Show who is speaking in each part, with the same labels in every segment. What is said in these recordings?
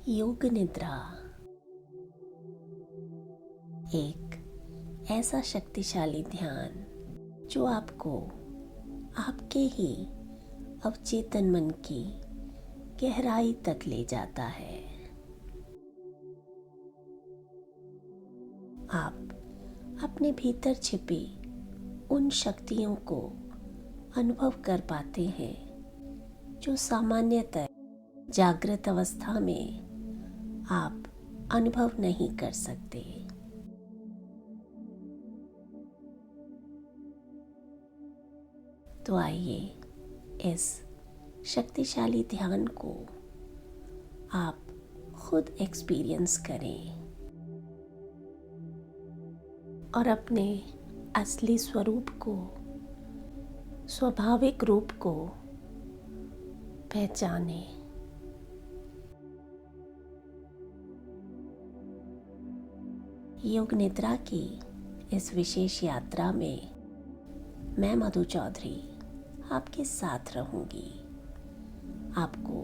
Speaker 1: योग निद्रा एक ऐसा शक्तिशाली ध्यान जो आपको आपके ही अवचेतन मन की गहराई तक ले जाता है। आप अपने भीतर छिपी उन शक्तियों को अनुभव कर पाते हैं जो सामान्यतः जागृत अवस्था में आप अनुभव नहीं कर सकते। तो आइए इस शक्तिशाली ध्यान को आप खुद एक्सपीरियंस करें और अपने असली स्वरूप को, स्वाभाविक रूप को पहचानें। योग निद्रा की इस विशेष यात्रा में मैं मधु चौधरी आपके साथ रहूंगी, आपको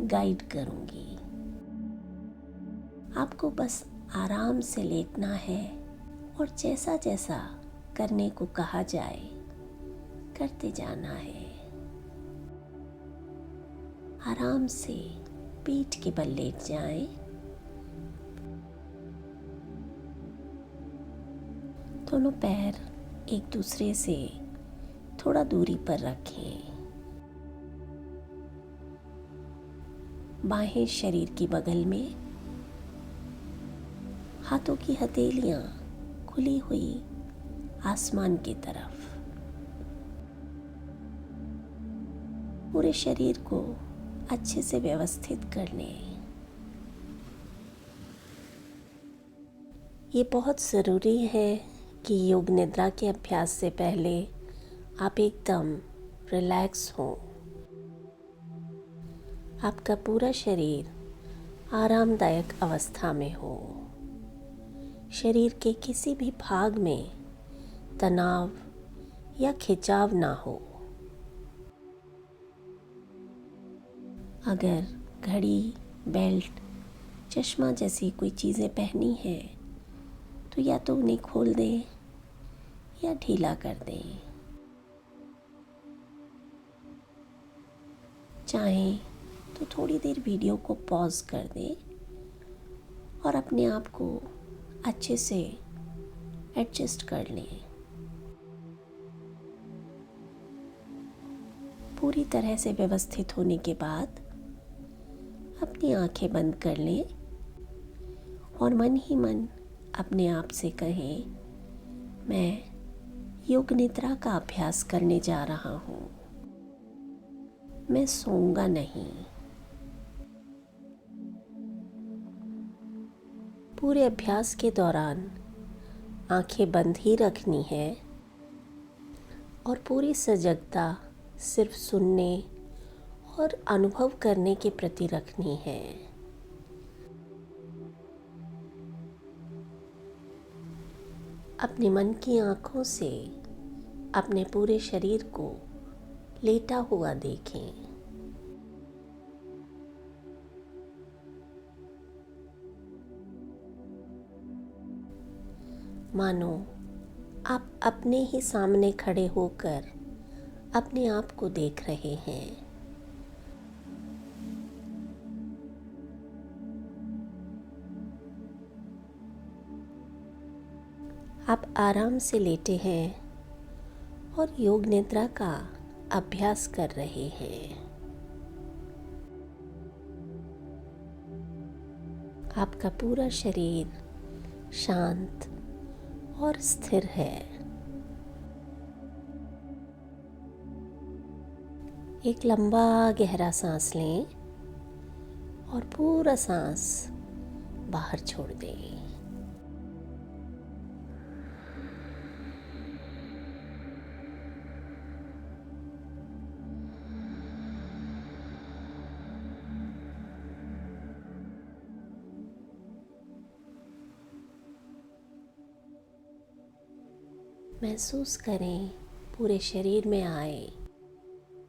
Speaker 1: गाइड करूंगी। आपको बस आराम से लेटना है और जैसा जैसा करने को कहा जाए करते जाना है। आराम से पीठ के बल लेट जाएं। दोनों पैर एक दूसरे से थोड़ा दूरी पर रखें। बाहें शरीर की बगल में, हाथों की हथेलियां खुली हुई आसमान की तरफ। पूरे शरीर को अच्छे से व्यवस्थित कर लें। ये बहुत ज़रूरी है कि योग निद्रा के अभ्यास से पहले आप एकदम रिलैक्स हों। आपका पूरा शरीर आरामदायक अवस्था में हो। शरीर के किसी भी भाग में तनाव या खिंचाव ना हो। अगर घड़ी, बेल्ट, चश्मा जैसी कोई चीज़ें पहनी हैं तो या तो उन्हें खोल दें या ढीला कर दें। चाहें तो थोड़ी देर वीडियो को पॉज कर दें और अपने आप को अच्छे से एडजस्ट कर लें। पूरी तरह से व्यवस्थित होने के बाद अपनी आंखें बंद कर लें और मन ही मन अपने आप से कहें, मैं योग निद्रा का अभ्यास करने जा रहा हूँ। मैं सोऊंगा नहीं। पूरे अभ्यास के दौरान आंखें बंद ही रखनी है और पूरी सजगता सिर्फ सुनने और अनुभव करने के प्रति रखनी है। अपने मन की आँखों से अपने पूरे शरीर को लेटा हुआ देखें। मानो आप अपने ही सामने खड़े होकर अपने आप को देख रहे हैं। आप आराम से लेटे हैं और योग निद्रा का अभ्यास कर रहे हैं। आपका पूरा शरीर शांत और स्थिर है। एक लंबा गहरा सांस लें और पूरा सांस बाहर छोड़ दें। महसूस करें पूरे शरीर में आए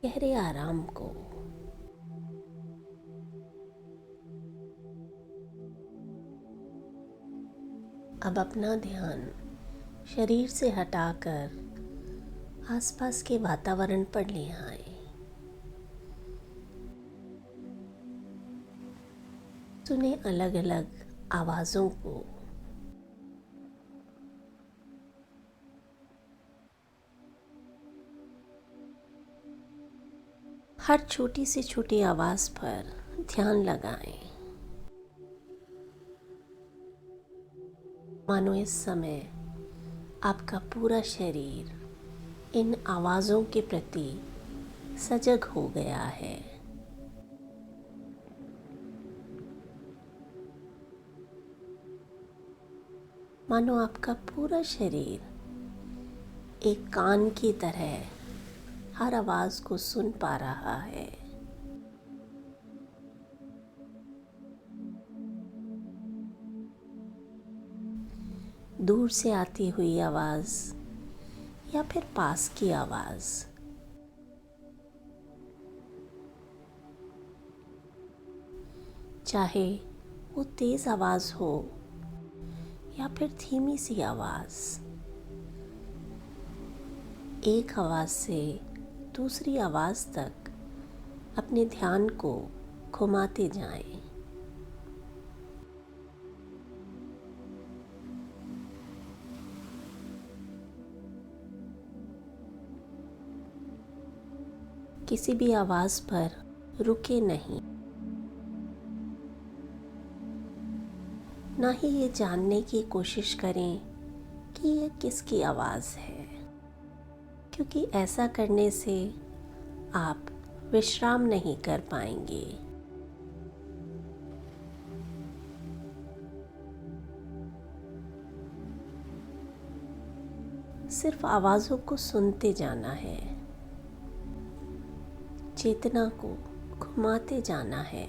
Speaker 1: गहरे आराम को। अब अपना ध्यान शरीर से हटाकर आसपास के वातावरण पर ले आए। सुने अलग अलग आवाज़ों को। हर छोटी से छोटी आवाज़ पर ध्यान लगाएं। मानो इस समय आपका पूरा शरीर इन आवाज़ों के प्रति सजग हो गया है। मानो आपका पूरा शरीर एक कान की तरह हर आवाज़ को सुन पा रहा है। दूर से आती हुई आवाज़ या फिर पास की आवाज़, चाहे वो तेज़ आवाज़ हो या फिर धीमी सी आवाज़, एक आवाज़ से दूसरी आवाज़ तक अपने ध्यान को घुमाते जाएं। किसी भी आवाज़ पर रुके नहीं, ना ही ये जानने की कोशिश करें कि ये किसकी आवाज़ है, क्योंकि ऐसा करने से आप विश्राम नहीं कर पाएंगे। सिर्फ आवाज़ों को सुनते जाना है, चेतना को घुमाते जाना है।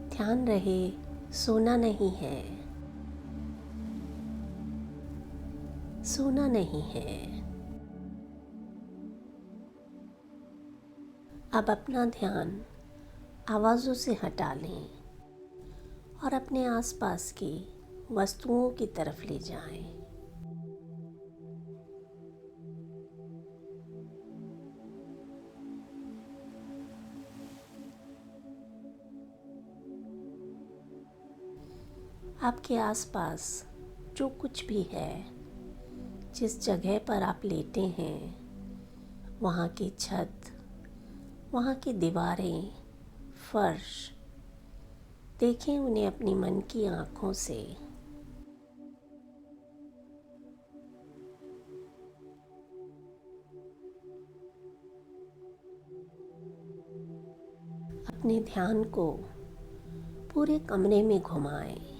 Speaker 1: ध्यान रहे, सोना नहीं है, सोना नहीं है। अब अपना ध्यान आवाज़ों से हटा लें और अपने आसपास की वस्तुओं की तरफ ले जाएं। आपके आसपास जो कुछ भी है, जिस जगह पर आप लेटे हैं, वहाँ की छत, वहाँ की दीवारें, फर्श, देखें उन्हें अपनी मन की आँखों से। अपने ध्यान को पूरे कमरे में घुमाएं।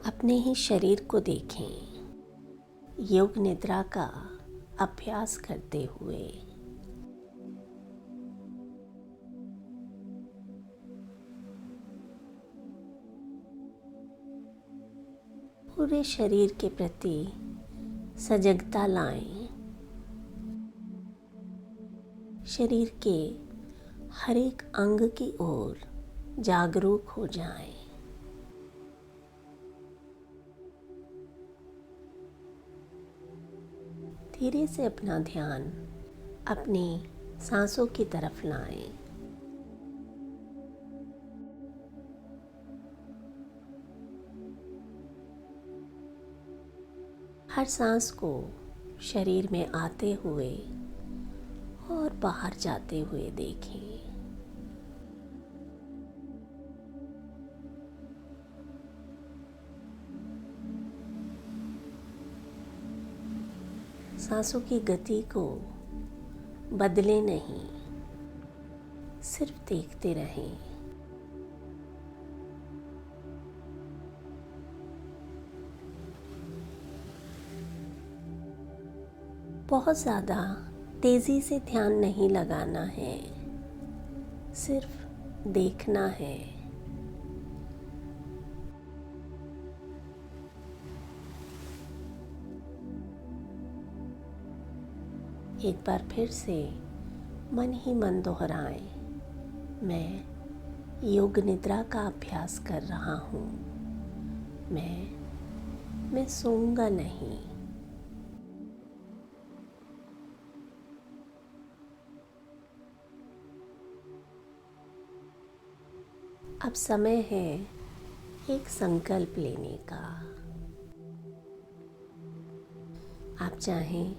Speaker 1: अपने ही शरीर को देखें, योग निद्रा का अभ्यास करते हुए। पूरे शरीर के प्रति सजगता लाएं। शरीर के हर एक अंग की ओर जागरूक हो जाएं। धीरे से अपना ध्यान अपनी सांसों की तरफ लाएं। हर सांस को शरीर में आते हुए और बाहर जाते हुए देखें। सांसों की गति को बदले नहीं, सिर्फ देखते रहें। बहुत ज़्यादा तेज़ी से ध्यान नहीं लगाना है, सिर्फ देखना है। एक बार फिर से मन ही मन दोहराएं, मैं योग निद्रा का अभ्यास कर रहा हूँ। मैं सोऊंगा नहीं। अब समय है एक संकल्प लेने का। आप चाहें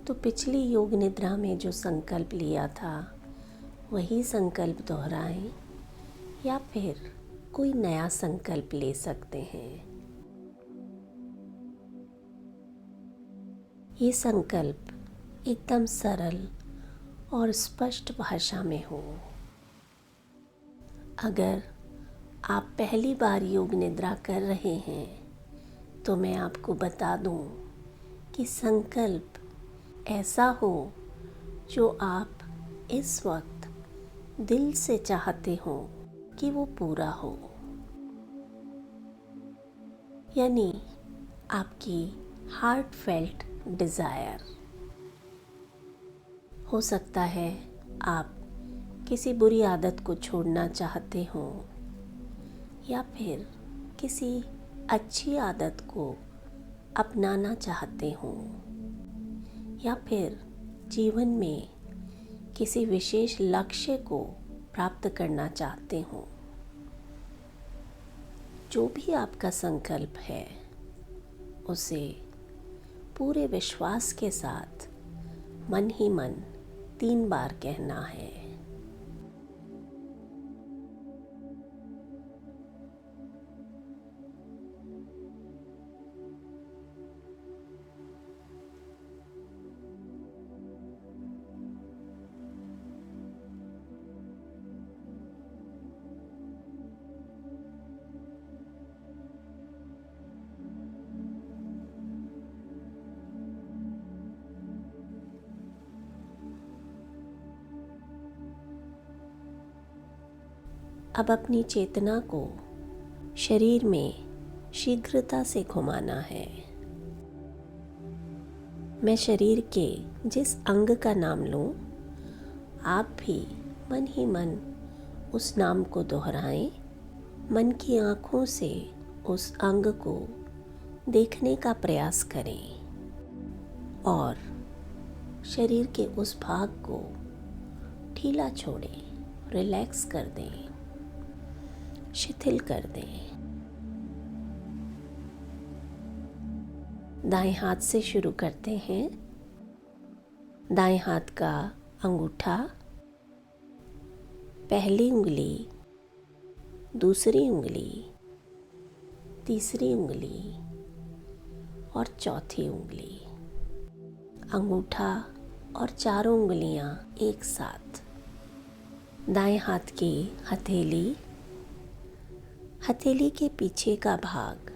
Speaker 1: तो पिछली योग निद्रा में जो संकल्प लिया था वही संकल्प दोहराएं या फिर कोई नया संकल्प ले सकते हैं। ये संकल्प एकदम सरल और स्पष्ट भाषा में हो। अगर आप पहली बार योग निद्रा कर रहे हैं तो मैं आपको बता दूं कि संकल्प ऐसा हो जो आप इस वक्त दिल से चाहते हो कि वो पूरा हो, यानी आपकी हार्ट फेल्ट डिज़ायर। हो सकता है आप किसी बुरी आदत को छोड़ना चाहते हो या फिर किसी अच्छी आदत को अपनाना चाहते हो या फिर जीवन में किसी विशेष लक्ष्य को प्राप्त करना चाहते हो। जो भी आपका संकल्प है उसे पूरे विश्वास के साथ मन ही मन 3 बार कहना है। अब अपनी चेतना को शरीर में शीघ्रता से घुमाना है। मैं शरीर के जिस अंग का नाम लूं, आप भी मन ही मन उस नाम को दोहराएं। मन की आँखों से उस अंग को देखने का प्रयास करें और शरीर के उस भाग को ढीला छोड़ें, रिलैक्स कर दें, शिथिल कर दें। दाएं हाथ से शुरू करते हैं। दाएं हाथ का अंगूठा, पहली उंगली, दूसरी उंगली, तीसरी उंगली और चौथी उंगली। अंगूठा और चारों उंगलियां एक साथ। दाएं हाथ की हथेली, हथेली के पीछे का भाग,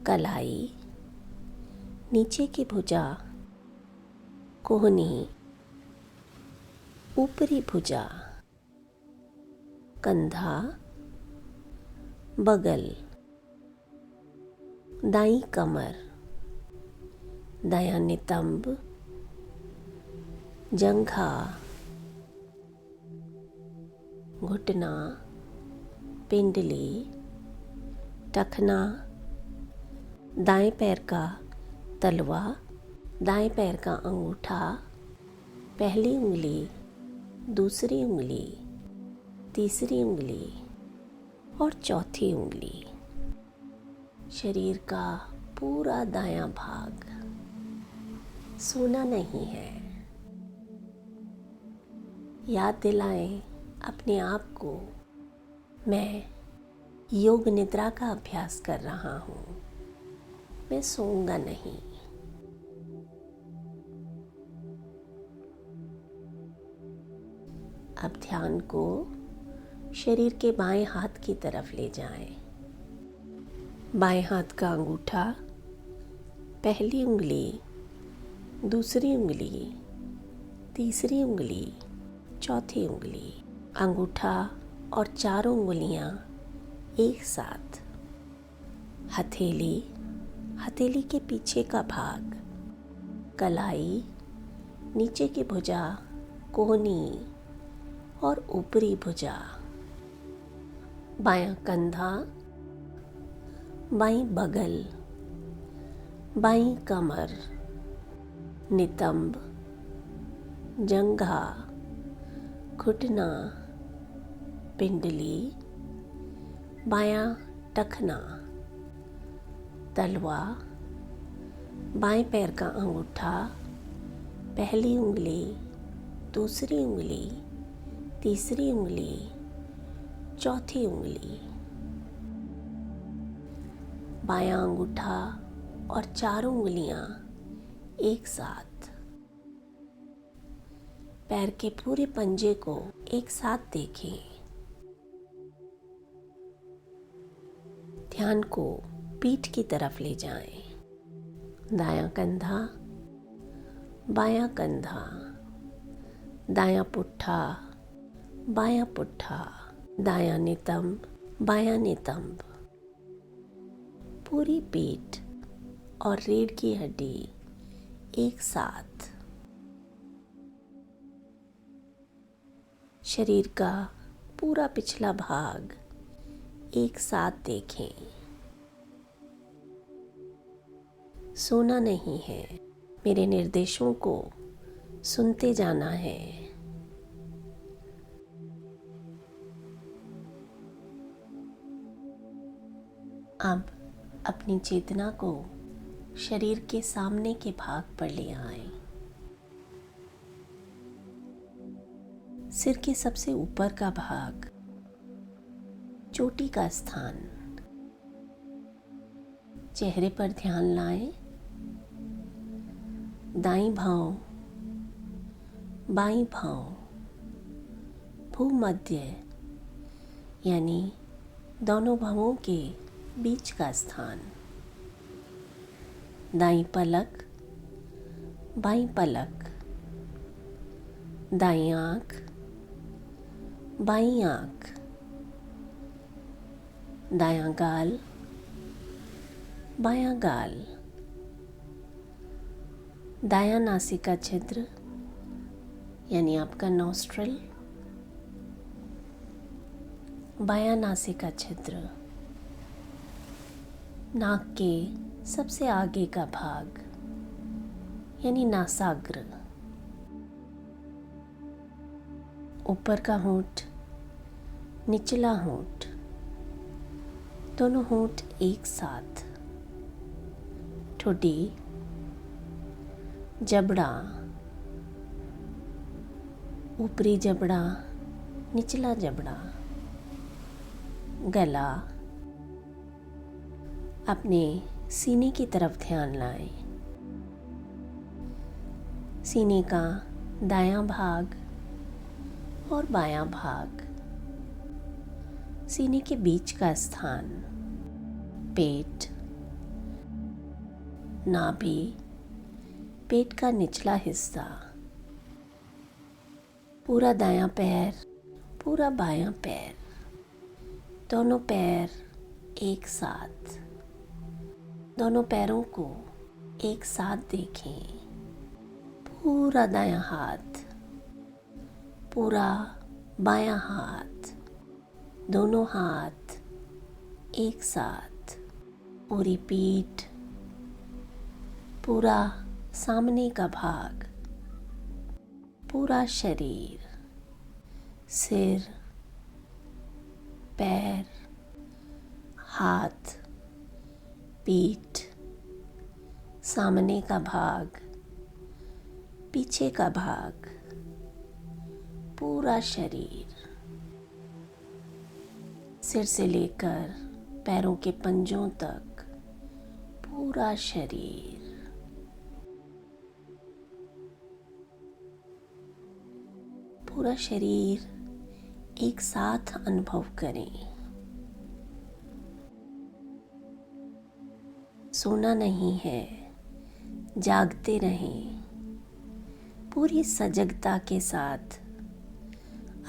Speaker 1: कलाई, नीचे की भुजा, कोहनी, ऊपरी भुजा, कंधा, बगल, दाईं कमर, दायां नितंब, जंघा, घुटना, पिंडली, टखना, दाएं पैर का तलवा, दाएं पैर का अंगूठा, पहली उंगली, दूसरी उंगली, तीसरी उंगली और चौथी उंगली। शरीर का पूरा दायां भाग। सोना नहीं है। याद दिलाएं अपने आप को, मैं योग निद्रा का अभ्यास कर रहा हूँ। मैं सोऊंगा नहीं। अब ध्यान को शरीर के बाएं हाथ की तरफ ले जाएं। बाएं हाथ का अंगूठा, पहली उंगली, दूसरी उंगली, तीसरी उंगली, चौथी उंगली। अंगूठा और चारों उंगलियां एक साथ। हथेली, हथेली के पीछे का भाग, कलाई, नीचे की भुजा, कोहनी और ऊपरी भुजा, बायां कंधा, बाईं बगल, बाईं कमर, नितंब, जंघा, घुटना, पिंडली, बायां टखना, तलवा, बाएं पैर का अंगूठा, पहली उंगली, दूसरी उंगली, तीसरी उंगली, चौथी उंगली, बायां अंगूठा और चारों उंगलियां एक साथ, पैर के पूरे पंजे को एक साथ देखें। ध्यान को पीठ की तरफ ले जाएं। दायां कंधा, बायां कंधा, दायां पुट्ठा, बायां पुट्ठा, दायां नितंब, बायां नितंब, पूरी पीठ और रीढ़ की हड्डी एक साथ। शरीर का पूरा पिछला भाग एक साथ देखें। सोना नहीं है, मेरे निर्देशों को सुनते जाना है। अब अपनी चेतना को शरीर के सामने के भाग पर ले आएं। सिर के सबसे ऊपर का भाग, चोटी का स्थान, चेहरे पर ध्यान लाएं। दाईं भौं, बाईं भौं, भूमध्य यानी दोनों भवों के बीच का स्थान, दाईं पलक, बाईं पलक, दाईं आंख, बाईं आंख, दायां गाल, बायां गाल, दायां नासिका छिद्र यानी आपका नॉस्ट्रल, बायां नासिका छिद्र, नाक के सबसे आगे का भाग यानी नासाग्र, ऊपर का होंठ, निचला होंठ, दोनों होंठ एक साथ, ठोडी, जबड़ा, ऊपरी जबड़ा, निचला जबड़ा, गला, अपने सीने की तरफ ध्यान लाएं। सीने का दायां भाग और बायां भाग, सीने के बीच का स्थान, पेट, नाभि, पेट का निचला हिस्सा, पूरा दायां पैर, पूरा बायां पैर, दोनों पैर एक साथ, दोनों पैरों को एक साथ देखें। पूरा दायां हाथ, पूरा बायां हाथ, दोनों हाथ एक साथ, पूरी पीठ, पूरा सामने का भाग, पूरा शरीर, सिर, पैर, हाथ, पीठ, सामने का भाग, पीछे का भाग, पूरा शरीर, सिर से लेकर पैरों के पंजों तक पूरा शरीर। पूरा शरीर एक साथ अनुभव करें। सोना नहीं है, जागते रहें। पूरी सजगता के साथ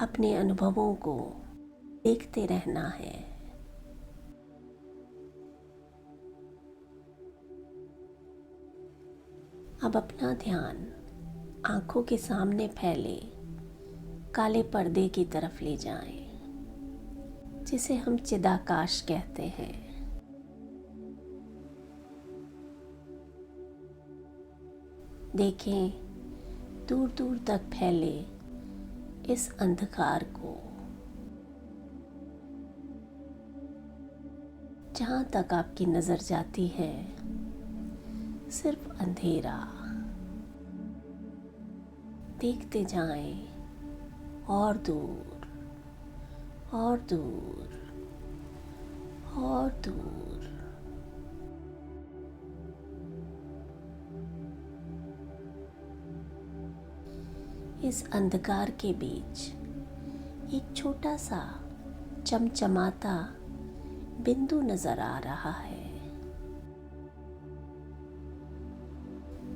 Speaker 1: अपने अनुभवों को देखते रहना है। अब अपना ध्यान आंखों के सामने फैले काले पर्दे की तरफ ले जाएं, जिसे हम चिदाकाश कहते हैं। देखें दूर दूर तक फैले इस अंधकार को, जहां तक आपकी नजर जाती है सिर्फ अंधेरा। देखते जाएं और दूर और दूर और दूर। इस अंधकार के बीच एक छोटा सा चमचमाता बिंदु नजर आ रहा है।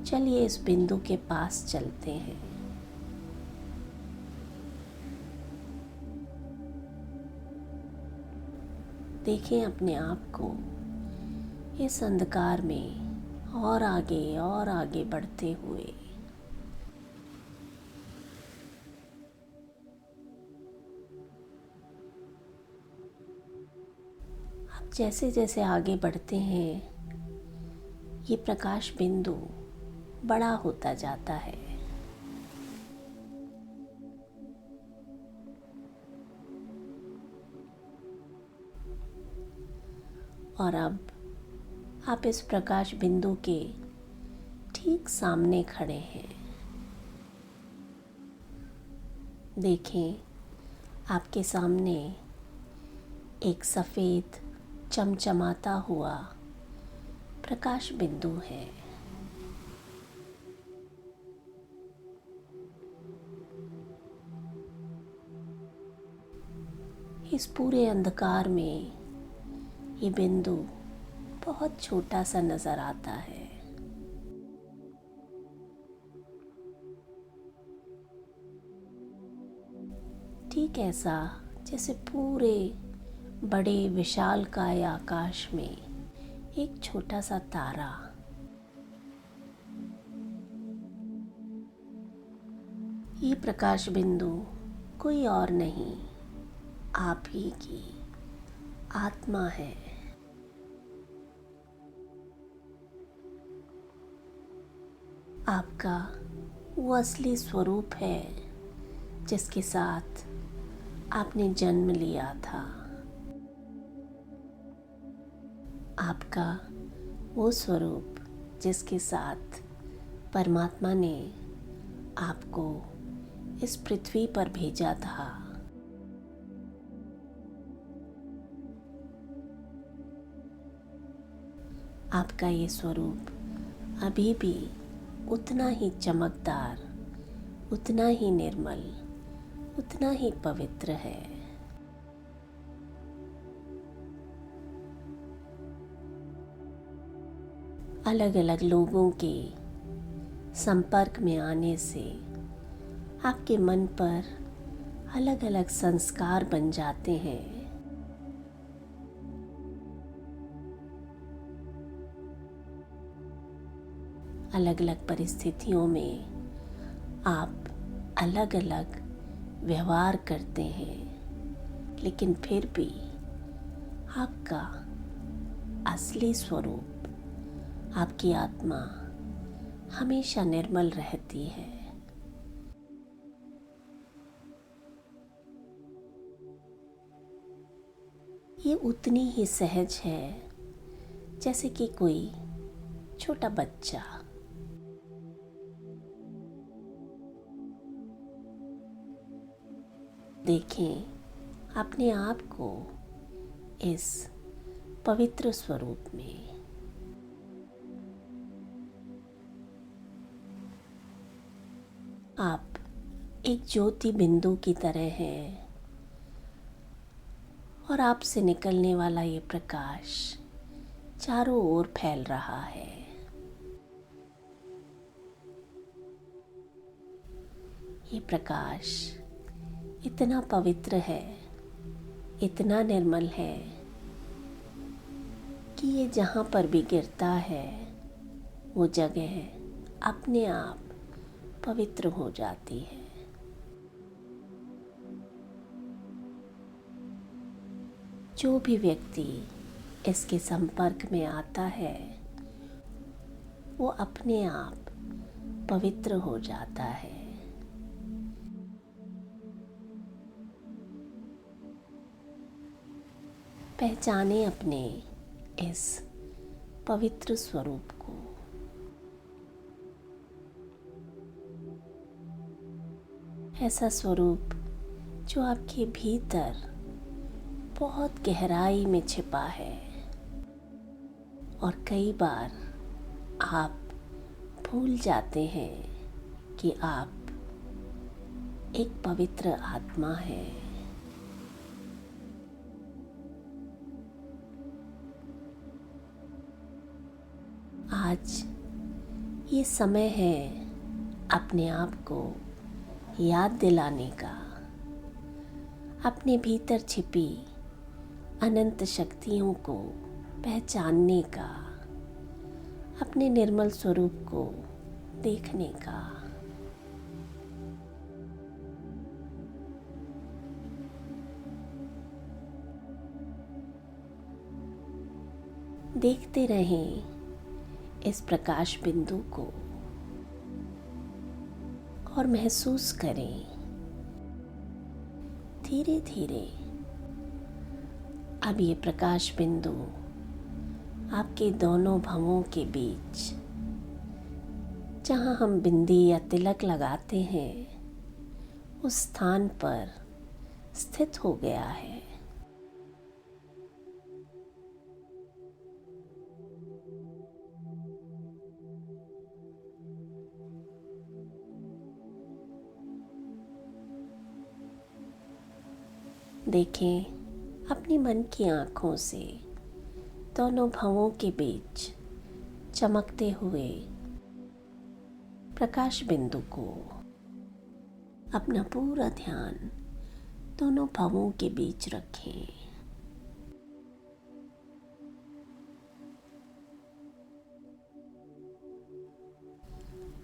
Speaker 1: चलिए इस बिंदु के पास चलते हैं। देखें अपने आप को इस अंधकार में और आगे बढ़ते हुए। अब जैसे जैसे आगे बढ़ते हैं, ये प्रकाश बिंदु बड़ा होता जाता है। और अब आप इस प्रकाश बिंदु के ठीक सामने खड़े हैं। देखें आपके सामने एक सफ़ेद चमचमाता हुआ प्रकाश बिंदु है। इस पूरे अंधकार में ये बिंदु बहुत छोटा सा नजर आता है। ठीक ऐसा जैसे पूरे बड़े विशालकाय आकाश में एक छोटा सा तारा। ये प्रकाश बिंदु कोई और नहीं, आप ही की आत्मा है। आपका वो असली स्वरूप है जिसके साथ आपने जन्म लिया था। आपका वो स्वरूप जिसके साथ परमात्मा ने आपको इस पृथ्वी पर भेजा था। आपका ये स्वरूप अभी भी उतना ही चमकदार, उतना ही निर्मल, उतना ही पवित्र है। अलग अलग लोगों के संपर्क में आने से आपके मन पर अलग अलग संस्कार बन जाते हैं। अलग अलग परिस्थितियों में आप अलग अलग व्यवहार करते हैं, लेकिन फिर भी आपका असली स्वरूप, आपकी आत्मा हमेशा निर्मल रहती है। ये उतनी ही सहज है जैसे कि कोई छोटा बच्चा। देखें अपने आप को इस पवित्र स्वरूप में। आप एक ज्योति बिंदु की तरह हैं और आपसे निकलने वाला ये प्रकाश चारों ओर फैल रहा है। ये प्रकाश इतना पवित्र है, इतना निर्मल है कि ये जहाँ पर भी गिरता है वो जगह अपने आप पवित्र हो जाती है। जो भी व्यक्ति इसके संपर्क में आता है वो अपने आप पवित्र हो जाता है। पहचाने अपने इस पवित्र स्वरूप को। ऐसा स्वरूप जो आपके भीतर बहुत गहराई में छिपा है और कई बार आप भूल जाते हैं कि आप एक पवित्र आत्मा है। आज ये समय है अपने आप को याद दिलाने का, अपने भीतर छिपी अनंत शक्तियों को पहचानने का, अपने निर्मल स्वरूप को देखने का। देखते रहें इस प्रकाश बिंदु को और महसूस करें धीरे धीरे अब ये प्रकाश बिंदु आपके दोनों भवों के बीच, जहाँ हम बिंदी या तिलक लगाते हैं, उस स्थान पर स्थित हो गया है। देखें अपनी मन की आँखों से दोनों भवों के बीच चमकते हुए प्रकाश बिंदु को। अपना पूरा ध्यान दोनों भवों के बीच रखें।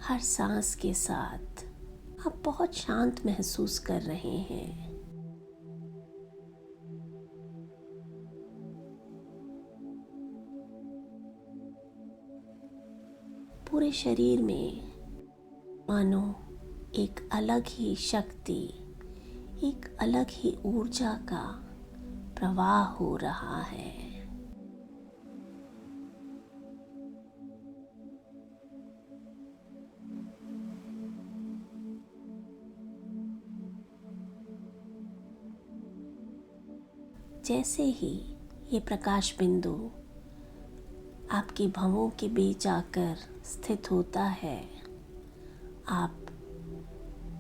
Speaker 1: हर सांस के साथ आप बहुत शांत महसूस कर रहे हैं। पूरे शरीर में मानो एक अलग ही शक्ति, एक अलग ही ऊर्जा का प्रवाह हो रहा है। जैसे ही ये प्रकाश बिंदु आपकी भवों के बीच आकर स्थित होता है, आप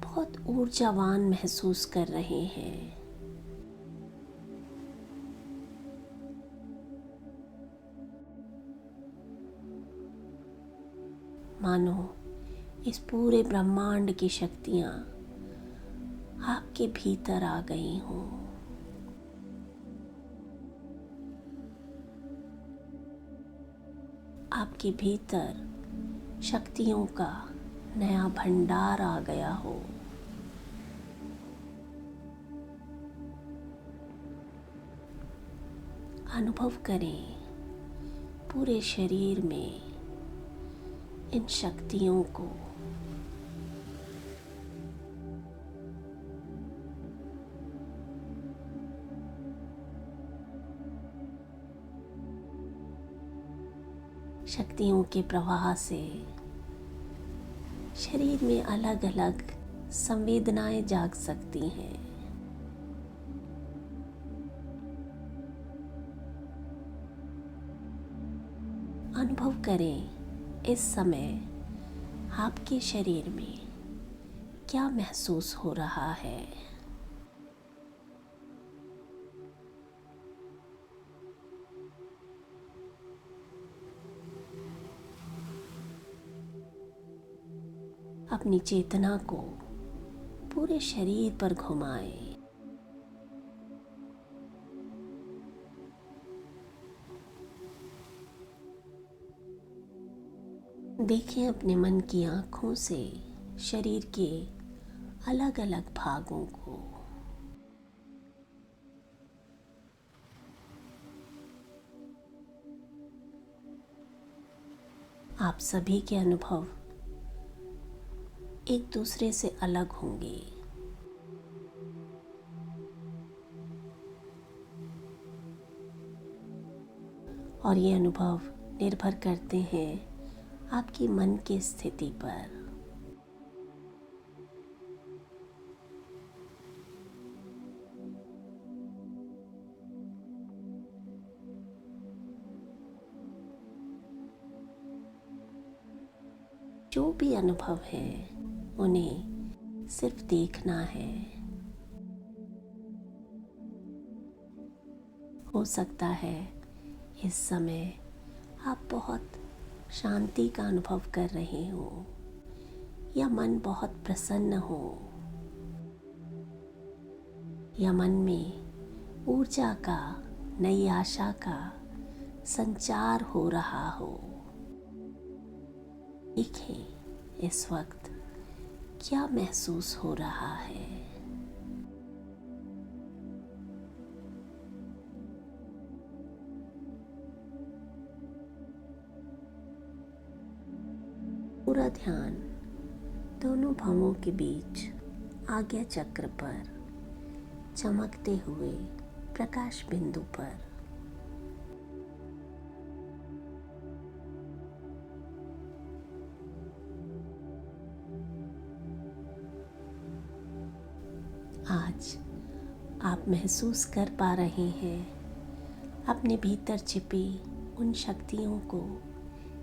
Speaker 1: बहुत ऊर्जावान महसूस कर रहे हैं। मानो इस पूरे ब्रह्मांड की शक्तियाँ आपके भीतर आ गई हों। आपके भीतर शक्तियों का नया भंडार आ गया हो। अनुभव करें पूरे शरीर में इन शक्तियों को। शक्तियों के प्रवाह से शरीर में अलग अलग संवेदनाएं जाग सकती हैं। अनुभव करें इस समय आपके शरीर में क्या महसूस हो रहा है। अपनी चेतना को पूरे शरीर पर घुमाएं। देखें अपने मन की आँखों से शरीर के अलग अलग भागों को। आप सभी के अनुभव एक दूसरे से अलग होंगे। और ये अनुभव निर्भर करते हैं आपकी मन की स्थिति पर। जो भी अनुभव है उन्हें सिर्फ देखना है। हो सकता है इस समय आप बहुत शांति का अनुभव कर रहे हो या मन बहुत प्रसन्न हो या मन में ऊर्जा का, नई आशा का संचार हो रहा हो। देखें इस वक्त क्या महसूस हो रहा है। पूरा ध्यान दोनों भवों के बीच आज्ञा चक्र पर चमकते हुए प्रकाश बिंदु पर। आज आप महसूस कर पा रहे हैं अपने भीतर छिपी उन शक्तियों को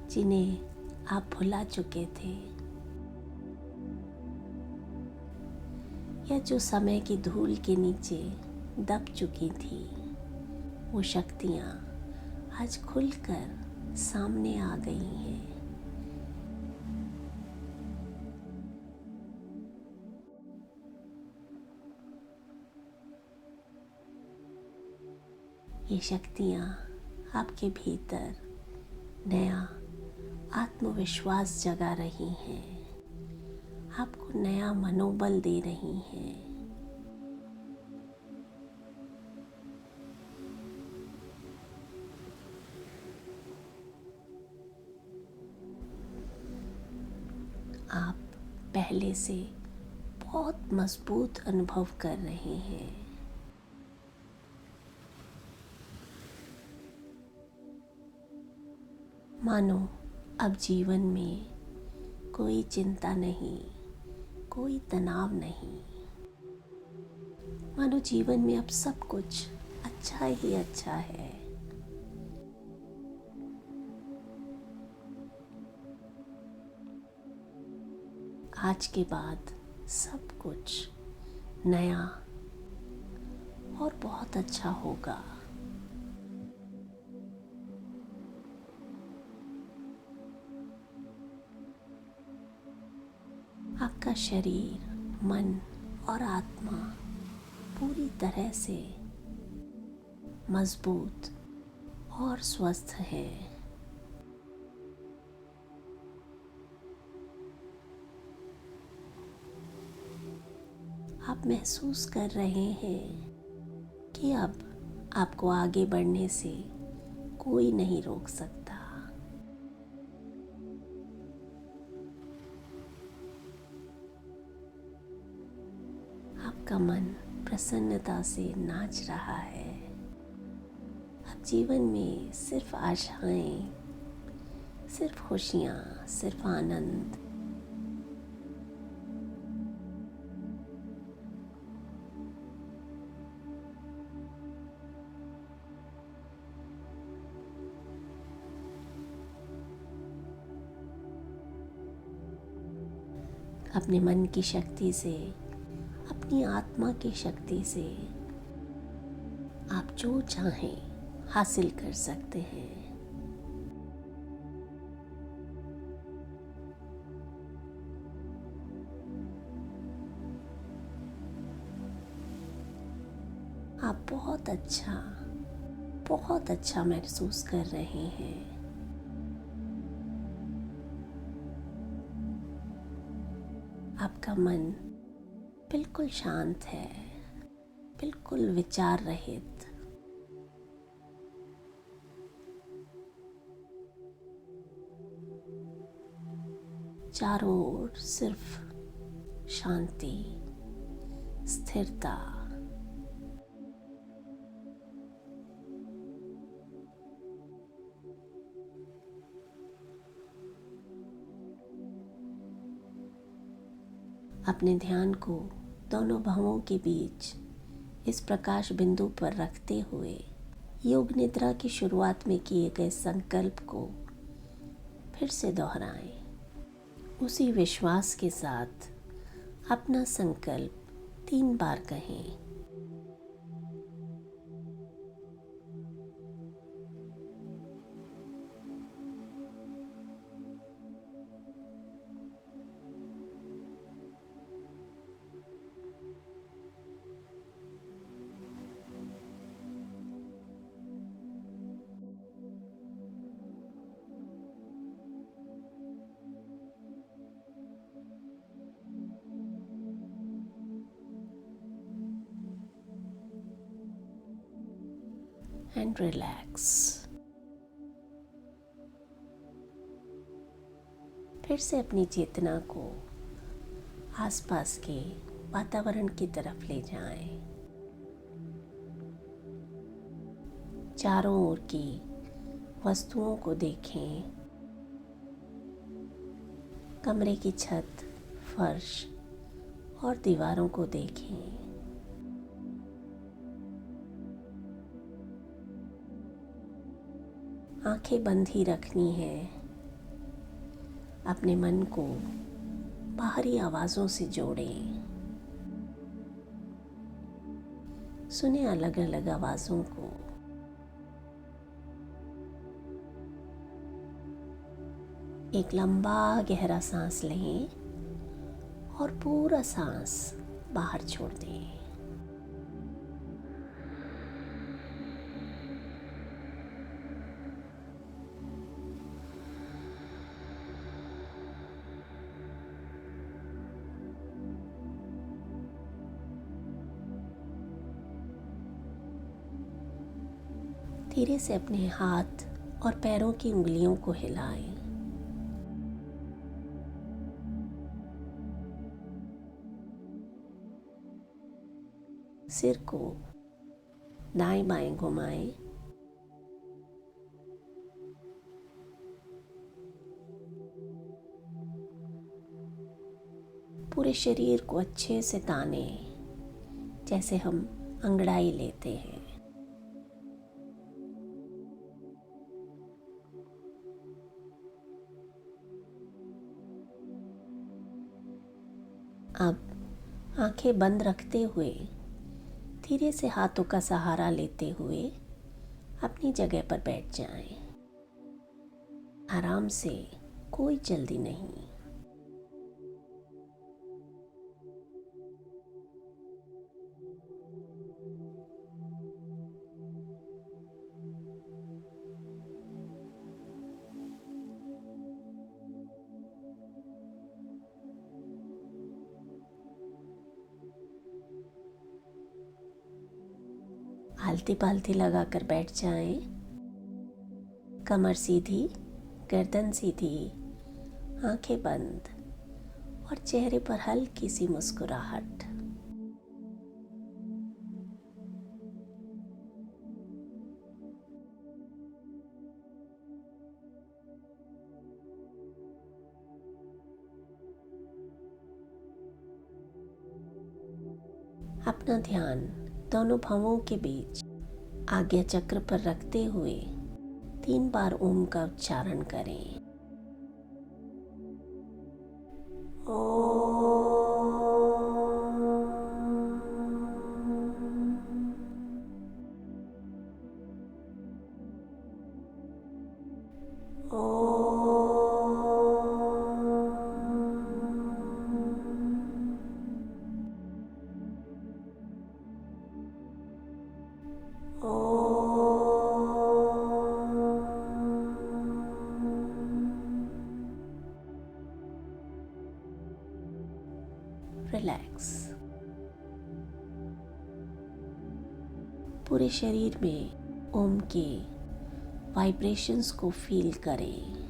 Speaker 1: जिन्हें आप भुला चुके थे या जो समय की धूल के नीचे दब चुकी थी। वो शक्तियाँ आज खुलकर सामने आ गई हैं। ये शक्तियाँ आपके भीतर नया आत्मविश्वास जगा रही हैं, आपको नया मनोबल दे रही हैं। आप पहले से बहुत मजबूत अनुभव कर रहे हैं। मानो अब जीवन में कोई चिंता नहीं, कोई तनाव नहीं। मानो जीवन में अब सब कुछ अच्छा ही अच्छा है। आज के बाद सब कुछ नया और बहुत अच्छा होगा। आपका शरीर, मन और आत्मा पूरी तरह से मजबूत और स्वस्थ है। आप महसूस कर रहे हैं कि अब आपको आगे बढ़ने से कोई नहीं रोक सकता। आपका मन प्रसन्नता से नाच रहा है। अब जीवन में सिर्फ आशाएं, सिर्फ खुशियाँ, सिर्फ आनंद। अपने मन की शक्ति से, अपनी आत्मा की शक्ति से आप जो चाहें हासिल कर सकते हैं। आप बहुत अच्छा महसूस कर रहे हैं। आपका मन बिल्कुल शांत है, बिल्कुल विचार रहित। चारों ओर सिर्फ शांति, स्थिरता। अपने ध्यान को दोनों भवों के बीच इस प्रकाश बिंदु पर रखते हुए योग निद्रा की शुरुआत में किए गए संकल्प को फिर से दोहराएं। उसी विश्वास के साथ अपना संकल्प 3 बार कहें। And relax. फिर से अपनी चेतना को आसपास के वातावरण की तरफ ले जाएं। चारों ओर की वस्तुओं को देखें। कमरे की छत, फर्श और दीवारों को देखें। आंखें बंद ही रखनी है। अपने मन को बाहरी आवाज़ों से जोड़ें। सुने अलग अलग आवाज़ों को। एक लंबा गहरा सांस लें और पूरा सांस बाहर छोड़ दें। धीरे से अपने हाथ और पैरों की उंगलियों को हिलाएं। सिर को दाएं बाएं घुमाएं। पूरे शरीर को अच्छे से तानें, जैसे हम अंगड़ाई लेते हैं। अब आंखें बंद रखते हुए धीरे से हाथों का सहारा लेते हुए अपनी जगह पर बैठ जाएं। आराम से, कोई जल्दी नहीं। आलती पालती लगाकर बैठ जाएं। कमर सीधी, गर्दन सीधी, आंखें बंद और चेहरे पर हल्की सी मुस्कुराहट। अपना ध्यान दोनों भवों के बीच आज्ञा चक्र पर रखते हुए 3 बार ओम का उच्चारण करें। पूरे शरीर में ओम के वाइब्रेशंस को फील करें।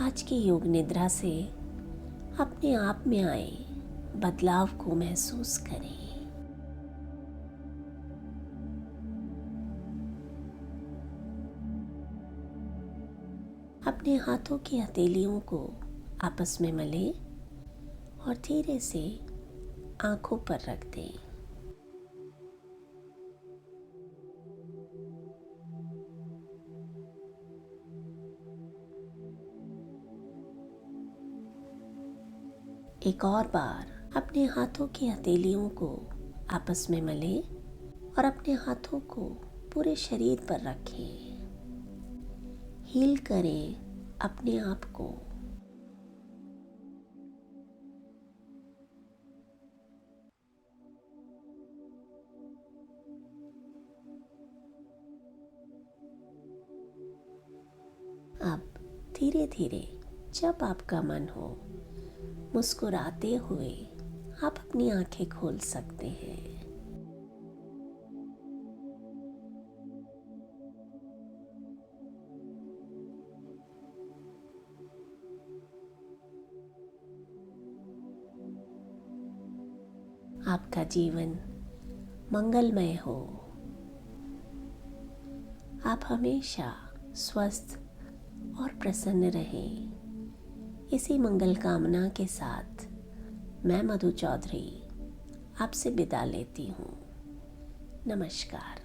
Speaker 1: आज की योग निद्रा से अपने आप में आए बदलाव को महसूस करें। अपने हाथों की हथेलियों को आपस में मलें और धीरे से आंखों पर रख दें। एक और बार अपने हाथों की हथेलियों को आपस में मलें और अपने हाथों को पूरे शरीर पर रखें। हील करें अपने आप को। अब धीरे धीरे जब आपका मन हो, मुस्कुराते हुए आप अपनी आंखें खोल सकते हैं। आपका जीवन मंगलमय हो। आप हमेशा स्वस्थ और प्रसन्न रहें। इसी मंगल कामना के साथ मैं मधु चौधरी आपसे विदा लेती हूँ। नमस्कार।